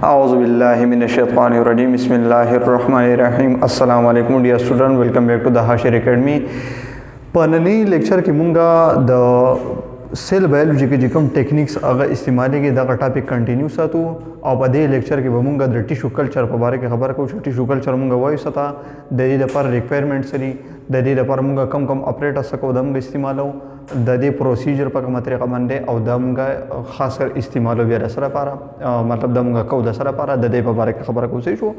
औज़ुबिल्लाहिमिनश्शैतानिर्रजीम बिस्मिल्लाहिर्रहमानिर्रहीम अस्सलाम वालेकुम dear student, welcome back to the Hashir academy. पननी लेक्चर की मुंगा द सेल बायोलॉजी के जिकम टेक्निक्स अगर इस्तेमाल की दा टॉपिक कंटिन्यू सातू और बदे लेक्चर के बमुंगा द टिश्यू कल्चर पर बारे के खबर को टिश्यू कल्चर मुंगा वही सता दे पर रिक्वायरमेंट सरी दे पर मुंगा कम कम ऑपरेटर सको दम इस्तेमाल हो दे प्रोसीजर पर तरीका मंदे और दमगा खासकर इस्तेमाल भी रसरा पारा मतलब दमगा कौ दसरा पारा दे पर बारे के खबर को सही शो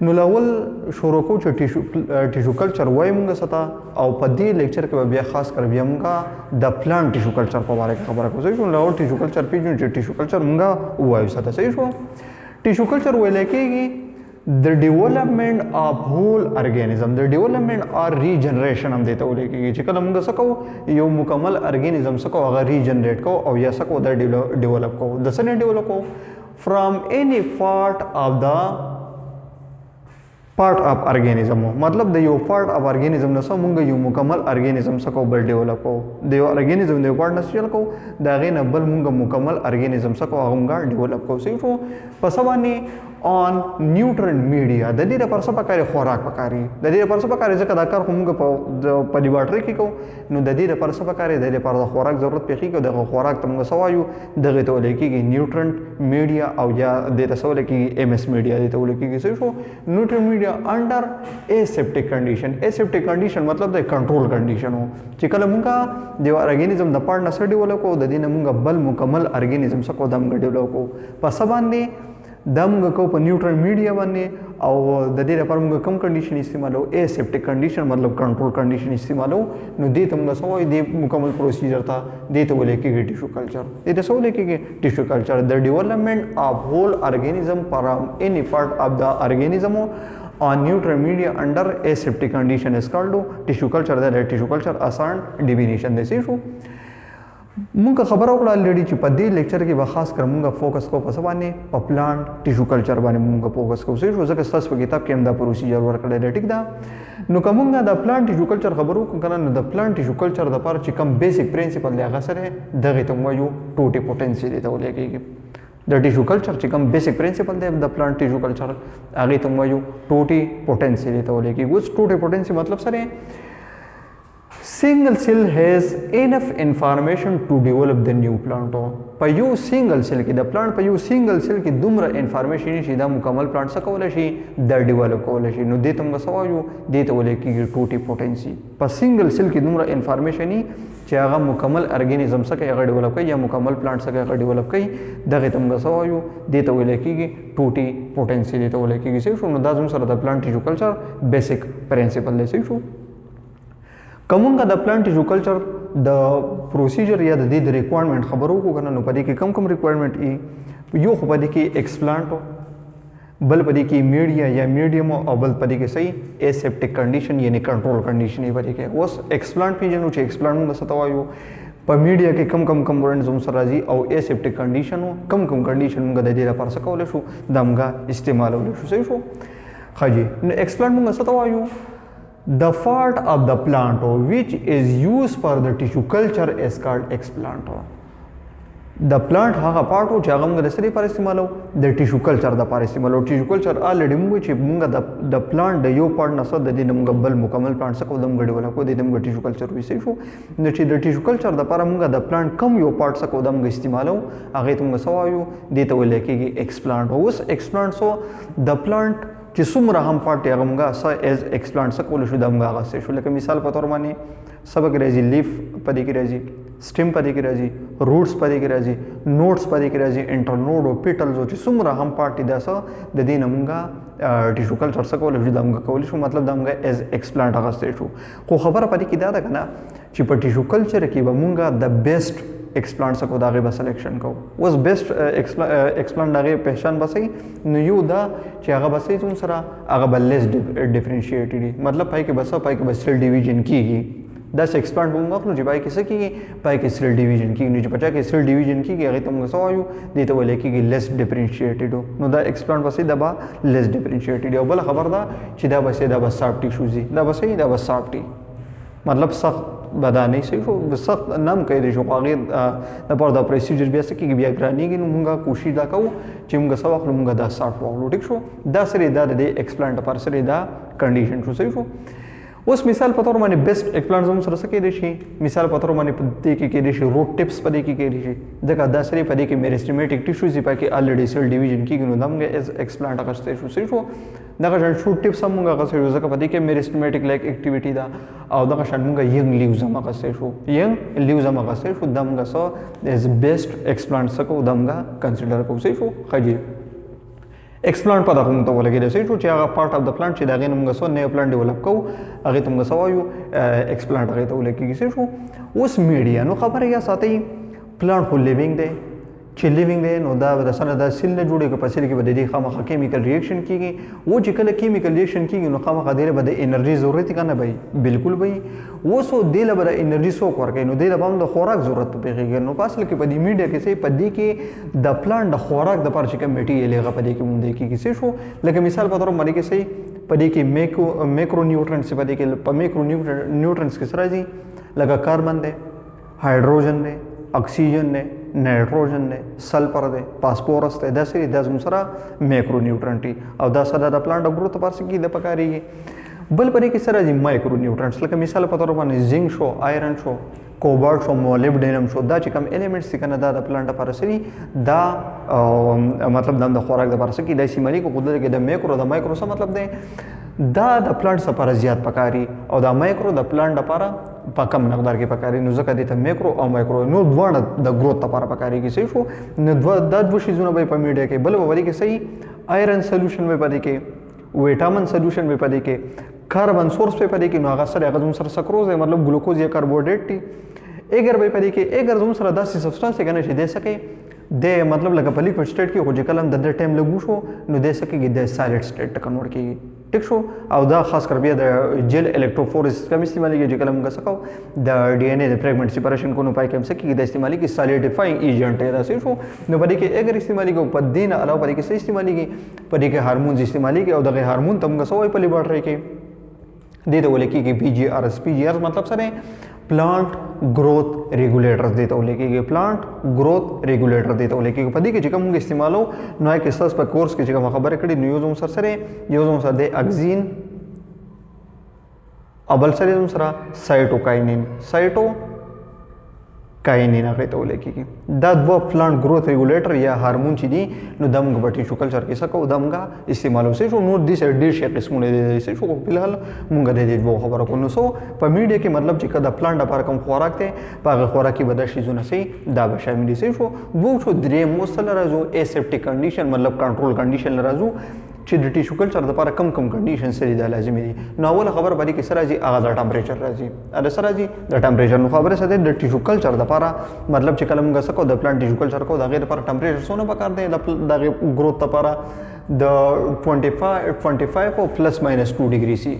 नुलावल शुरू को टिश्यू कल्चर वही मुंगा सता और पदी लेक्चर के बिया खास कर बिया मुंगा द प्लांट टिश्यू कल्चर पर बारे के खबर को सही शो नुलावल टिश्यू कल्चर पे जो टिश्यू कल्चर मुंगा वही सता सही शो टिश्यू कल्चर वो लेके the development of whole organism, the development or regeneration हम देते हो लेके चिकन हम सको यो मुकम्मल organism सको अगर regenerate को और या सको उधर develop को दसने develop को from any part of organism मतलब द यो part of organism नसा मुंगा यो मुकम्मल organism सको बल develop को द यो organism द यो part नस्यल को दागे न बल मुंगा मुकम्मल organism सको आऊँगा develop को सही तो Paswani on nutrient media د دې لپاره څه پکاري خوراک پکاري د دې لپاره څه پکاري ځکه دا کار موږ په لیبارټري کې کوو نو د دې لپاره څه پکاري د دې لپاره د خوراک ضرورت پېښې کو د خوراک ته موږ سوایو دغه ته ولیکيږي نیوټرنت میډیا او یا د تاسو ولیکيږي ام اس میډیا د ته ولیکيږي څه شو نیوټرنت میډیا انډر اسیپټیک کنډیشن اسیپټیک کنډیشن مطلب د کنټرول کنډیشن هو چې کله موږ د ارګانیزم د پارت نه ډیولپ کو د دې نه موږ بل مکمل ارګانیزم څخه دم ډیولپ کو پس باندې دم کو په نیوټرل میډیا باندې او د دې لپاره موږ کوم کنډیشن استعمالو اسیپټیک کنډیشن مطلب کنټرول کنډیشن استعمالو نو دې ته موږ سوای د مکمل پروسیجر ته دې ته ولیکيږي ټیشو کلچر دې ته سو لیکيږي ټیشو کلچر د ډیولپمنٹ اف هول ارګانیزم فرام any part of the organism on neutral media under aseptic condition is called tissue culture the tissue culture आसान definition देसी शो मुंगा खबर हो ऑलरेडी چې په دې لیکچر کې به خاص کر مونږه فوکس کو پس باندې په پلانټ ټیشو کلچر باندې مونږه فوکس کو سې شو ځکه تاسو په کتاب کې هم دا پروسیجر ورکړل دی ټیک دا نو کومه دا پلانټ ټیشو کلچر خبرو کنه نو د پلانټ ټیشو کلچر د لپاره چې کم بیسیک پرنسپل دی هغه سره دغه ته وایو ټوټي پوتنسي دی ته ولګيږي د ټیشو کلچر چې کم بیسیک پرنسپل دی د پلانټ ټیشو کلچر هغه ته وایو ټوټي پوتنسي دی ته ولګيږي اوس ټوټي پوتنسي مطلب سره single cell has enough information to develop the new plant په یو سنگل سیل کې د پلانټ په یو سنگل سیل کې دومره انفارمیشن شي دا مکمل پلانټ څه کولای شي د ډیولپ کولای شي نو دې ته موږ سوایو دې ته ولې کېږي ټوټي پوتنسي په سنگل سیل کې دومره انفارمیشن چې هغه مکمل ارګانیزم څخه هغه ډیولپ کوي یا مکمل پلانټ څخه هغه ډیولپ کوي دغه ته موږ سوایو دې ته ولې کېږي ټوټي پوتنسي دې ته ولې کېږي څه نو دا زموږ سره د پلانټ ټیشو کلچر بیسیک پرنسپل دی څه شو کومه د پلانټ ټیشو کلچر د پروسیجر یا د دې د ریکوایرمنٹ خبرو کو کنه نو پدې کې کم ریکوایرمنٹ یو خو پدې کې ایکسپلانټ بل پدې کې میډیا یا میډیم او بل پدې کې صحیح اسیپټیک کنډیشن یعنی کنټرول کنډیشن یې پدې کې اوس ایکسپلانټ پیژنو چې ایکسپلانټ موږ ستوایو په میډیا کې کم کمپوننټس هم سره راځي او اسیپټیک کنډیشن کم کنډیشن موږ د دې لپاره څه کولای شو دمګه استعمالول شو صحیح شو خاجي نو ایکسپلانټ موږ ستوایو The part of the plant which is used for the tissue culture is called explant. The plant هغه پارت چې هغه موږ د سری پر استعمالو د ټیشو کلچر د پر استعمالو ټیشو کلچر الریډي موږ چې موږ د پلانټ د یو پارت نه د دې موږ بل مکمل پلانټ څخه د موږ ډیولپ کو د موږ ټیشو کلچر ویسې شو نو چې د ټیشو کلچر د پر موږ د پلانټ کم یو پارت څخه د موږ استعمالو هغه ته موږ سوایو د ته ولې کېږي ایکسپلانټ اوس ایکسپلانټ سو د پلانټ چې څومره هم پارټ یې موږ سه ایز ایکسپلانټ څخه کول شو د موږ هغه شو لکه مثال په تور باندې سبق راځي لیف پدې کې راځي سټیم پدې کې راځي روټس پدې کې راځي نوټس پدې کې راځي انټرنوډ او پیټلز چې څومره هم پارټ دي سه د دې نه موږ ټیشو کلچر څخه کول شو د موږ کول شو مطلب د موږ ایز ایکسپلانټ هغه شو خو خبره پدې کې دا ده کنه چې په ټیشو کلچر کې به موږ د بیسټ ایکسپلانټ څخه داغه به سلیکشن کو اوس بیسټ ایکسپلانټ داغه پہچان بسې نو یو دا چې هغه بسې زون سره هغه بل لیس ډیفرنشیټډ مطلب پای کې بس سیل ډیویژن کیږي دا ایکسپلانټ موږ خپل چې پای کې څه کیږي پای کې سیل ډیویژن کیږي نو چې پچا کې سیل ډیویژن کیږي هغه ته موږ سوایو دې ته ولې کیږي لیس ډیفرنشیټډ نو دا ایکسپلانټ بسې دا به لیس ډیفرنشیټډ او بل خبر دا چې دا بسې دا بس سافټ ټیشوز دا بسې دا بس سافټ مطلب سخت بدانې صحیح شو سخت نام کوي شو هغه د پر د پروسیجر بیا څه کیږي بیا ګرانیږي نو موږ کوشش دا کوو چې موږ څه وخت موږ دا سټارټ واولو ټیک شو دا سره دا د ایکسپلانټ پر سره دا کنډیشن شو صحیح شو اوس مثال په تور باندې بیسټ ایکسپلانټ زموږ سره څه کېدی شي مثال په تور باندې په دې کې کېدی شي روټ ټپس په دې کې کېدی شي ځکه دا سره په دې کې میریسټمیټک ټیشوز په کې الریډي سیل ډیویژن کېږي نو دمغه از ایکسپلانټ اغسته شو صحیح شو دغه شان شوټ ټپس هم موږ اغسته شو ځکه په دې کې میریسټمیټک لایک اکټیویټي دا او دغه شان موږ ینګ لیوز هم اغسته شو ینګ لیوز هم اغسته شو دمغه سو از بیسټ ایکسپلانټ سکو دمغه کنسیډر کوو صحیح شو خجی ایکسپلانټ په دغه ته ولګیږي صحیح شو چې هغه پارت اف د پلانټ چې دا غي موږ سو نو پلانټ ډیولپ کوو هغه ته موږ سوایو ایکسپلانټ هغه ته ولګیږي صحیح شو اوس میډیا نو خبره یا ساتي پلانټ خو لیوینګ دی چې لیوینګ دی نو دا د سره د سیل نه جوړېږي په سیل کې به د دې خامخا کیمیکل ریاکشن کیږي و چې کله کیمیکل ریاکشن کیږي نو خامخا د به د انرژي ضرورت کنه وي بالکل وي وسو د له به انرژي سو ورکړي نو د له د خوراک ضرورت پیږي نو پاسل کې په دې میډیا کې سي په دې کې د پلانټ د خوراک د پر چې کوم میټیریل هغه په دې کې مونږ کې کیږي شو لکه مثال په تور باندې کې سي په دې کې میکرو نیوټرنټس په دې کې په میکرو نیوټرنټس کې سره دي لکه کاربن دی هایدروجن دی اکسیجن دی نایټروجن دی سلفر دی فاسفورس دی دا سری د زموږ سره میکرو نیوټرنټ او دا سره د پلانټ د ګروث لپاره کې د پکاريږي بل پرې کې سره دي مایکرو نیوټرنټس لکه مثال په تور باندې زنک شو آیرن شو کوبالټ شو مولبډینم شو دا چې کوم الیمنټس دي کنه دا د پلانټ لپاره سری دا مطلب د خوراک لپاره کې د سیمالي کو قدرت کې د میکرو د مایکرو څه مطلب دی دا د پلانټ لپاره زیات پکاري او دا مایکرو د پلانټ لپاره په کم مقدار کې پکاري نو ځکه د میکرو او مایکرو نو دواړه د ګروث لپاره پکاري کې صحیح شو نو د دوه شیزونه به په میډیا کې بل وری کې صحیح آیرن سولوشن به پدې کې ویټامین سولوشن به پدې کې کاربن سورس به پدې کې نو هغه سره هغه سره سکروز دی مطلب ګلوکوز یا کاربوهایډریټ دی اگر به پدې کې اگر زموږ سره داسې سبسټانس کنه چې د سکے د مطلب لکه په لیکوډ سټیټ کې خو چې کلم د ټایم لګو شو نو د سکے د سالډ سټیټ ته کنورټ کیږي ټیک شو او دا خاص کر بیا د جیل الکتروفورس کم استعمالي چې کلم غسکو د ډي ان اے د فریگمنٹ سپریشن کو نو پای کوم سکے د استعمالي کې سالیډیفاینګ ایجنټ دی دا شو نو پدې کې اگر استعمالي کو په دین علاوه پدې کې څه استعمالي کې پدې کې هارمونز استعمالي کې او دغه هارمون تم غسوي په لیبارټری کې د ته ولکې کې پی جی آر مطلب سره پلانٹ گروتھ ریگولیٹر دیتا ولې کېږي پلانٹ گروتھ ریگولیٹر دیتا ولې کېږي په دې کې چې کوم استعمالو نو کې ساس په کورس کې چې کوم خبره کړې نو یو زوم سره د اگزین ابل سره زوم سره سایټوکاینین هغه ته ولې کېږي دا دوه پلانٹ گروتھ ریگولیټر یا هارمون چې دي نو دمغه په ټیشو کلچر کې سکو دمغه استعمالو سي شو نو د ډیر شي قسمونه دي سي شو په الحال مونږ د دې دوه خبرو کو نو سو په میډیا کې مطلب چې کدا پلانټ لپاره کوم خوراک ته په هغه خوراک کې بد شي زونه سي دا به شامل دي سي شو وو شو درې موصل راځو اسپټیک کنډیشن مطلب کنټرول کنډیشن راځو چې د ټیشو کلچر لپاره کم کنډیشن سره د لازمي دي نو اول خبر باندې کې سره راځي هغه د ټمپریچر راځي دا سره راځي د ټمپریچر نو خبره سره د ټیشو کلچر لپاره مطلب چې کلم غسکو د پلانټ ټیشو کلچر کو د غیر لپاره ټمپریچر سونه پکار دی د گروث لپاره د 25 او پلس ماینس 2 ډیګري سي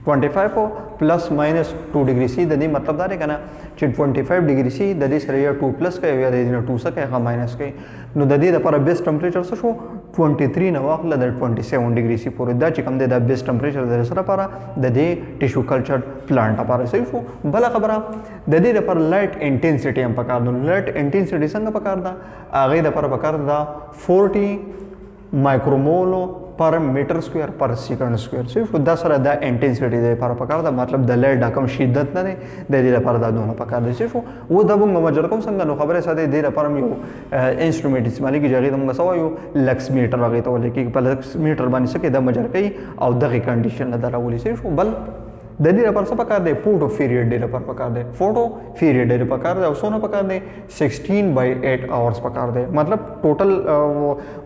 25 او پلس ماینس 2 ډیګري سي د دې مطلب دا دی کنه چې 25 ډیګري سي د دې سره یا 2 پلس کوي یا د دې 2 سره هغه ماینس کوي نو د دې لپاره بیس ټمپریچر څه شو 23 نو واخله د 27 ډیګري سي پورې دا چې کوم دی د بیس ټمپریچر د سره لپاره د دې ټیشو کلچر پلانټ لپاره صحیح شو بل خبره د دې لپاره لایټ انټنسټي هم پکار ده لایټ انټنسټي څنګه پکار ده هغه د لپاره پکار ده 40 مایکرومول پر میټر سکوير پر سیکنډ سکوير صرف دا سره د انټنسټي د لپاره پکار ده مطلب د لایټ د کم شدت نه د دې لپاره دا دونه پکار دي صرف و د موږ مجر کوم څنګه نو خبره ساده د لپاره یو انسټرومنټ استعمالي کې جګړه موږ سوایو لکس میټر هغه ته ولې کې په لکس میټر باندې سکه د مجر کوي او دغه کنډیشن نه دراولي صرف بل د دې لپاره څه پکار دی فوټو پیریډ د لپاره پکار دی فوټو پیریډ د پکار دی او سونه پکار دی 16/8 اورز پکار دی مطلب ټوټل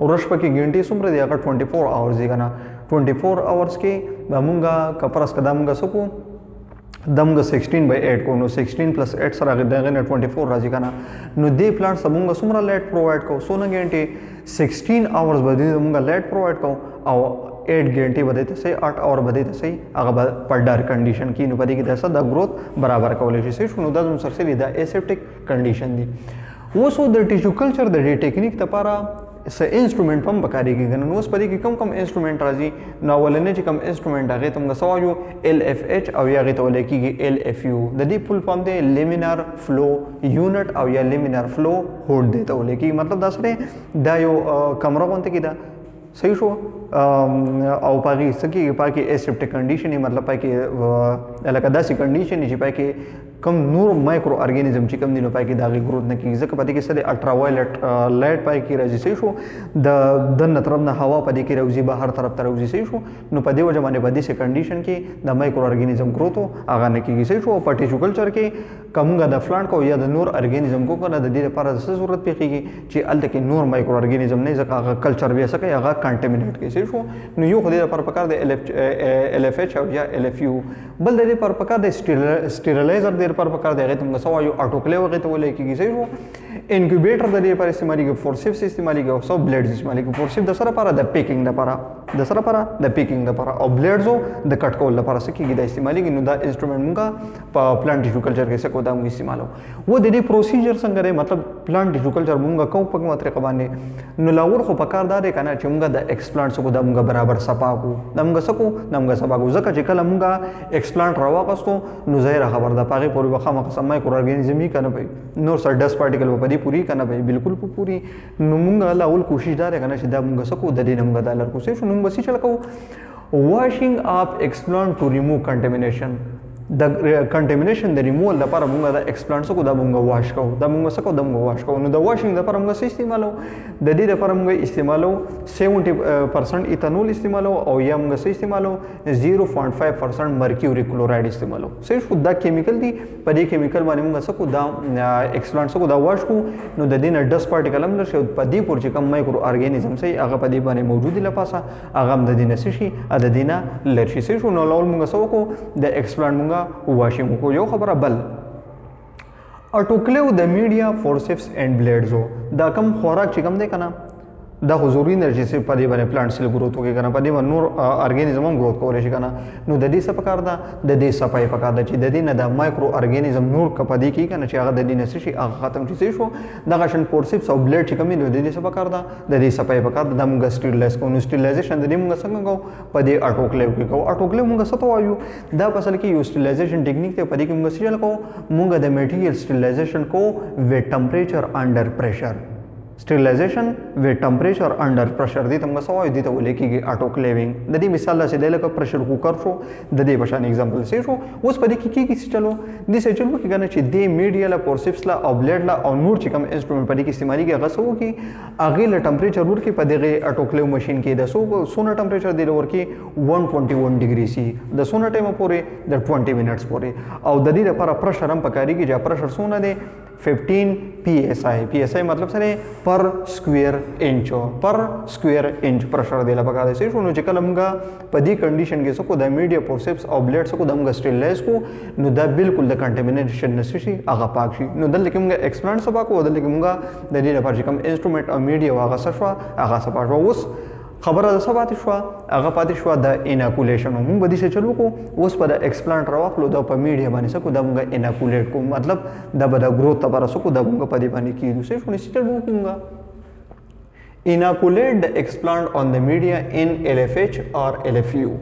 ورځ پکې غنټې څومره دی هغه 24 اورز دی کنه 24 اورز کې موږ کپرس کدا موږ سکو دمغه 16/8 کو نو 16 + 8 سره دغه 24 راځي کنه نو دې پلانټ سمونګه څومره لایټ پرووایډ کو سونه غنټې 16 اورز باندې موږ لایټ پرووایډ کو او 8 घंटे बदे थे 8 और बदे थे अगर पर डार कंडीशन की नु पदी की दसा द ग्रोथ बराबर कॉलेज से नु द सर से द एसेप्टिक कंडीशन दी वो so the tissue culture the technique तपारा س انسټرومنټ هم پکارېږي کنه. نو اوس په دې کې کم انسټرومنټ راځي. نو اولنی چې کم انسټرومنټ هغه ته موږ سوایو ال اف ایچ او یا هغه ته ولیکل کېږي ال اف یو. د دې فل فارم دی لیمینار فلو یونټ او یا لیمینار فلو هوډ دی ته ولیکل کېږي. مطلب دا سره دا یو کمره غونته کې ده صحیح شو او پاکي سکی پاکي اسپټیک کنډیشن مطلب پاکي لکه داسې کنډیشن چې پاکي کم نور مایکرو ارګانیزم چې کم دي نو پاکي داغي گروث نه کیږي ځکه پدې کې سره الټرا وایلټ لایټ پاکي راځي صحیح شو د دنه طرف نه هوا پدې کې راځي بهر طرف ته راځي صحیح شو. نو پدې وجه باندې پدې سه کنډیشن کې د مایکرو ارګانیزم گروث هغه نه کیږي صحیح شو. په ټیشو کلچر کې کومګه د پلانټ کو یا د نور ارګانیزم کو کنه د دې لپاره د ضرورت پیږي چې الته کې نور مایکرو ارګانیزم نه ځکه هغه کلچر بیا سکه هغه کنټامینیټ کې صحیح شو. نو یو خو دې لپاره پکار د ال اف ایچ او یا ال اف یو. بل د دې لپاره پکار د سټیرلایزر د لپاره پکار د هغه ته سوایو اټوکلیو هغه ته ولې کېږي صحیح شو. انکیوبیټر د دې لپاره استعمالي کې فورسیپس استعمالي کې او سو بلیډز استعمالي کې. فورسیپ د سره لپاره د پیکینګ لپاره د سره لپاره د پیکینګ لپاره او بلیډزو د کټ کول لپاره سکیږي د استعمالي کې. نو دا انسټرومنټ موږ په پلانټ ټیشو کلچر کې سکو دا موږ استعمالو. و د دې پروسیجر څنګه دی مطلب پلانټ ټیشو کلچر موږ کوم په کومه طریقه باندې نو لاور خو پکار دا دی کنه چې موږ د ایکسپلانټ سکو دا موږ برابر صفاکو دا موږ سکو دا موږ صفاکو ځکه چې کله موږ ایکسپلانټ راوغستو نو ظاهر خبر ده پاغه پورې بخا مقصد مایکرو ارګانیزم یې کنه پي نور سر 10 پارټیکل په دې پوری کنه پي بالکل پوری. نو موږ لا اول کوشش دا کنه چې دا موږ سکو د دې موږ د لر کوشش نو موږ بسې چل کو washing up explant to remove contamination. د کنټامینیشن د ریموول لپاره موږ د ایکسپلانټ سکو دا موږ واش کوو دا موږ سکو دا موږ واش کوو. نو د واشینګ لپاره موږ څه استعمالو د دې لپاره موږ استعمالو 70% ایتانول استعمالو او یا موږ څه استعمالو 0.5% مرکیوري کلوراید استعمالو صحیح شو. دا کیمیکل دی په دې کیمیکل باندې موږ سکو دا ایکسپلانټ سکو دا واش کو. نو د دې نه 10 پارټیکل هم نشي په دې پور چې کوم مایکرو ارګانیزم سي هغه په دې باندې موجود دی لپاسه هغه هم د دې نه شي د دې نه لرشي صحیح شو. نو لول موږ سکو د ایکسپلانټ موږ واشینګ کو. یو خبره بل اټوکلیو د میډیا فورسپس اینڈ بلیډزو دا کم خوراک چې کم دی کنه دا حضوري انرژي سے په دې باندې پلانټ سیل گروث وکړي کنه په دې باندې نور ارګانیزم هم گروث کولای شي کنه. نو د دې څه پکار ده د دې صفای پکار ده چې د دې نه د مایکرو ارګانیزم نور کپدې کی کنه چې هغه د دې نه شي هغه ختم شي شو. دغه شن فورسپس او بلیډ چې کم دی د دې څه پکار ده د دې صفای پکار ده د موږ سټیرلایز کو. نو سټیرلایزیشن د دې موږ څنګه کو په دې اټوکلیو کې کو. اټوکلیو موږ څه ته وایو دا په اصل کې یو سټیرلایزیشن ټیکنیک ته په دې کې موږ څه کو موږ د میټیریل سټیرلایزیشن کو ویت ټمپریچر انډر پریشر. Sterilization with temperature under pressure दी तमगा सवाय दी तो लेकिगे ऑटोक्लेविंग ददी मिसाल से दे लका प्रेशर कुकर शो ददी बशान एग्जांपल से शो उस पदी की चलो दी से चलो कि गाना छि दे मीडिया ला फोर्सेप्स ला ऑब्लेट ला और नूर चिकम इंस्ट्रूमेंट पदी की इस्तेमाली के गसो की आगे ला टेम्परेचर वर की पदे ऑटोक्लेव मशीन के दसो सोना टेम्परेचर दे वर की 121 डिग्री सी द सोना टाइम पोरे द 20 मिनट्स पोरे और ददी द पर प्रेशर हम पकारी की जा प्रेशर सोना दे 15 psi मतलब सरे पर स्क्वायर इंच प्रेशर देला पका दे से नो चकल हमगा पदी कंडीशन के सको द मीडिया फोर्सेप्स ऑब्लेट सको दमगा स्टेरिलाइज को नो द बिल्कुल द कंटामिनेशन नसि आगा पाक्षी नो दल के हमगा एक्सप्लांट सबा को दल के हमगा द दे पर कम इंस्ट्रूमेंट और मीडिया आगा सफा आगा सपा उस खबर द सबा तिशवा आगा पातिशवा द इनकुलेशन हम बदी से चलो को उस पर एक्सप्लांट रवाखलो द पर मीडिया बानी सको दमगा इनकुलेट को मतलब द बदा ग्रोथ तबर सको दमगा पदी बानी की दूसरे सुनि चलो कोंगा inoculate the explant on the media in LFH or LFU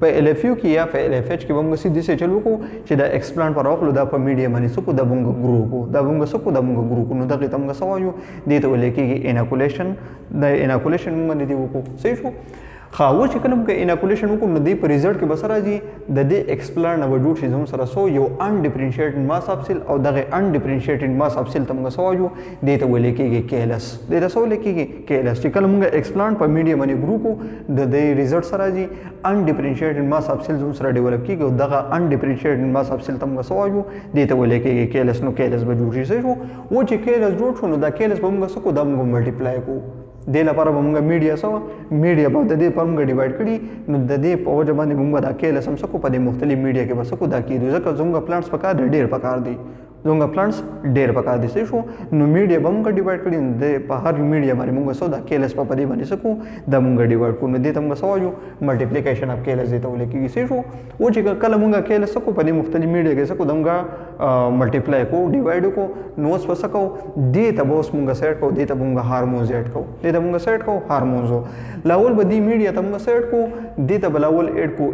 په LFU کې یا په LFH کې موږ سیدي سے چلو کو چې دا ایکسپلانټ پر واخلو دا په میډیا باندې سکو دا موږ ګرو کو دا موږ سکو دا موږ ګرو کو نو دا ته موږ سوایو دې ته ولې کېږي اناکولیشن د اناکولیشن موږ نه دی وکړو صحیح شو خاو چې کلم کې اناکولیشن وکړو نو دې په ریزلټ کې بسره راځي د دې ایکسپلانټ نو جوړ شي زموږ سره سو یو ان ډیفرنشیټډ ماس اف سیل او دغه ان ډیفرنشیټډ ماس اف سیل ته موږ سوایو دې ته ولې کېږي کېلس دې ته سو ولې کېږي کېلس چې کله موږ ایکسپلانټ په میډیا باندې ګرو کو د دې ریزلټ سره راځي ان ډیفرنشیټډ ماس اف سیل زموږ سره ډیولپ کېږي او دغه ان ډیفرنشیټډ ماس اف سیل ته موږ سوایو دې ته ولې کېږي کېلس نو کېلس به جوړ شي او چې کېلس جوړ شو نو دا کېلس به موږ سکو دا موږ ملټیپلای کو د لپاره موږ میډیا سو میډیا په دې پر موږ ډیوایډ کړي نو د دې په وجه باندې موږ دا کې لسم سکو په دې مختلف میډیا کې بس کو دا کې ځکه زموږ پلانټس پکار ډېر پکار دي زموږ پلانټس ډېر پکار دي شو نو میډیا به موږ ډیوایډ کړي د په هر میډیا باندې موږ سو دا کیلس په دې باندې سکو دا موږ ډیوایډ کوو نو دې ته موږ سوایو ملټیپلیکیشن اف کیلس دې ته ولیکي شو او چې کله موږ کیلس سکو په دې مختلف میډیا کې سکو دمږه ملټیپلای کو ډیوایډ کو نو اوس وسکو دې ته به اوس موږ سیټ کو دې ته موږ هارمونز ایډ کو دې ته موږ سیټ کو هارمونز لاول به دې میډیا ته موږ سیټ کو دې ته بلاول ایډ کو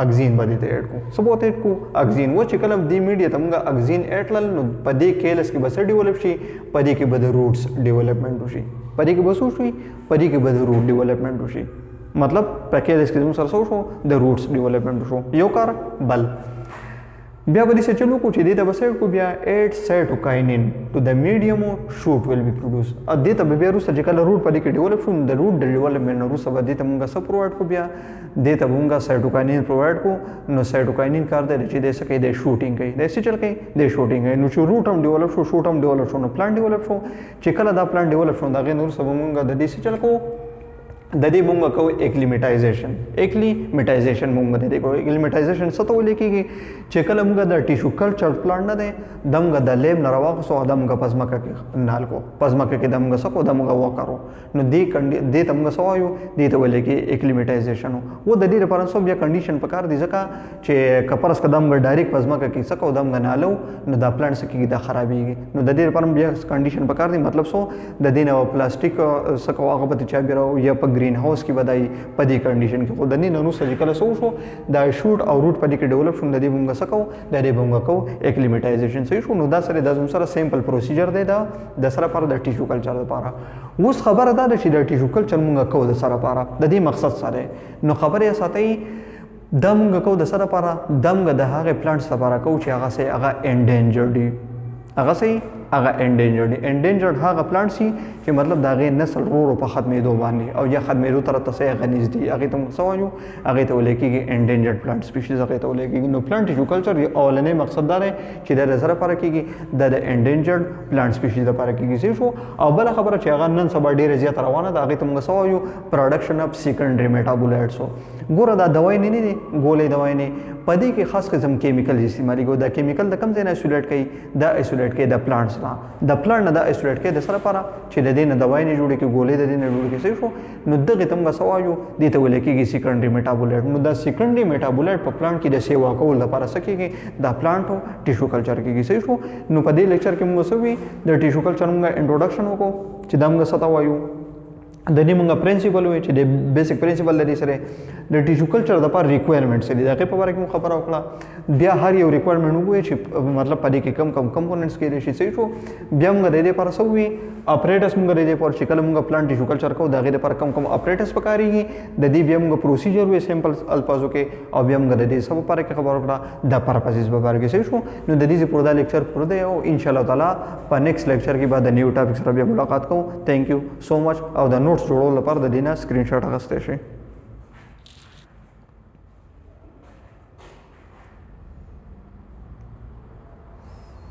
اگزین به دې ته ایډ کو سبوت ایډ کو اگزین و چې کله دې میډیا ته موږ اگزین ایډ لل نو په دې کیلس کې بس ډیولپ شي په دې کې به د روټس ډیولپمنٹ وشي په دې کې به څه شي په دې کې به د روټ ډیولپمنٹ وشي مطلب په کیلس کې موږ سره شو د روټس ډیولپمنٹ شو یو کار بل بیا به دې چلو کو چې دې ته بسې کو بیا 8 سایټوکاینین ټو د میډیم شوټ ویل بی پروډوس ا دې ته بیا روسه چې کله روټ په دې کې ډیولپ شو د روټ ډیولپمنٹ روسه به دې ته موږ سب پرووایډ کو بیا دې ته موږ سایټوکاینین پرووایډ کو نو سایټوکاینین کار دی چې دې څه کوي د شوټینګ کوي د څه چل کوي د شوټینګ کوي نو چې روټ هم ډیولپ شو شوټ هم ډیولپ شو نو پلان ډیولپ شو چې کله دا پلان ډیولپ شو دا غي نور سبا موږ د دې څه چل کو د دې موږ کوو اکلیمیټایزیشن اکلیمیټایزیشن موږ د دې کوو اکلیمیټایزیشن څه ته ولیکيږي چې کله موږ د ټیشو کلچر پلان نه دی دمغه د لیب نه راوخصو دمغه پزماکه کې نال کو پزماکه کې دمغه سکو دمغه وکړو نو دې تمغه سوایو دې ته ولیکي اکلیمیټایزیشن و د دې لپاره سو بیا کنډیشن پکار دي ځکه چې کپرس قدم ډایرکټ پزماکه کې سکو دمغه نالو نو دا پلان سکیږي دا خرابېږي نو د دې لپاره بیا کنډیشن پکار دي مطلب سو د دې نو پلاستیک سکو هغه به چا بیرو یا په گرین هاوس کې بدای په دې کنډیشن کې خو د نه نو سرجیکل سو شو دا شوټ او روټ په دې کې ډیولپ شون د دې موږ سکو د دې موږ کو اکلیمیټایزیشن صحیح شو نو دا سره د سره سیمپل پروسیجر دی دا د سره پر د ټیشو کلچر لپاره اوس خبره ده چې د ټیشو کلچر موږ کو د سره لپاره د دې مقصد سره نو خبره ساتي د موږ کو د سره لپاره دمغه د هغه پلانټس لپاره کو چې هغه سه هغه انډینجر دي هغه سه هغه انډینجرډ هغه پلانټ سي چې مطلب دا غي نسل ورو په ختمېدو باندې او یا ختمېدو تر ته غنیز دي هغه ته سوایو هغه ته ولیکيږي انډینجرډ پلانټ سپیشیز هغه ته ولیکيږي نو پلانټ ټیشو کلچر یو اولنې مقصد دا دی چې د سره لپاره کېږي د انډینجرډ پلانټ سپیشیز لپاره کېږي شو او بل خبره چې هغه نن سبا ډیره زیات روانه ده هغه ته موږ سوایو پروډکشن اف سیکنډري میټابولایټس ګوره دا دوای نه دي ګولې دوای نه پدې کې خاص قسم کیمیکل استعمالي ګو دا کیمیکل د کم ځای نه ایسولیټ کوي دا ایسولیټ کوي د پلانټس د پلان نه دا ایسولیټ کې د سره لپاره چې د دې نه دوايي نه جوړې کې ګولې د دې نه جوړې کې صحیح شو نو دغه تم غسوایو دې ته ولیکيږي سیکنډري میټابولایټ نو دا سیکنډري میټابولایټ په پلان کې د سیوا کول لپاره سکیږي دا پلانټ ټیشو کلچر کې صحیح شو نو په دې لیکچر کې موږ سوي د ټیشو کلچر موږ انټروډکشن وکړو چې دا موږ ستا وایو د دې موږ پرنسپل وي چې د بیسیک پرنسپل لري سره د ټیشو کلچر د لپاره ریکوایرمنټس دي دغه په اړه کې خبره وکړه بیا هر یو ریکوایرمنټ وګورئ چې مطلب پدې کې کم کم کمپوننټس کې شي صحیح شو بیا موږ د دې لپاره سوي اپریټس موږ د دې لپاره چې کله موږ پلان ټیشو کلچر کوو دغه لپاره کم کم اپریټس پکاريږي د دې بیا موږ پروسیجر وي سیمپل الفاظو کې او بیا موږ د دې سب لپاره کې خبره وکړه د پرپسز په اړه کې صحیح شو نو د دې پوره لیکچر پر دی او ان شاء الله تعالی په نیکسټ لیکچر کې بعد نیو ټاپک سره بیا ملاقات کوو ثانک یو سو مچ او د نوټس جوړولو لپاره د دینه سکرین شاټ اخیستئ شئ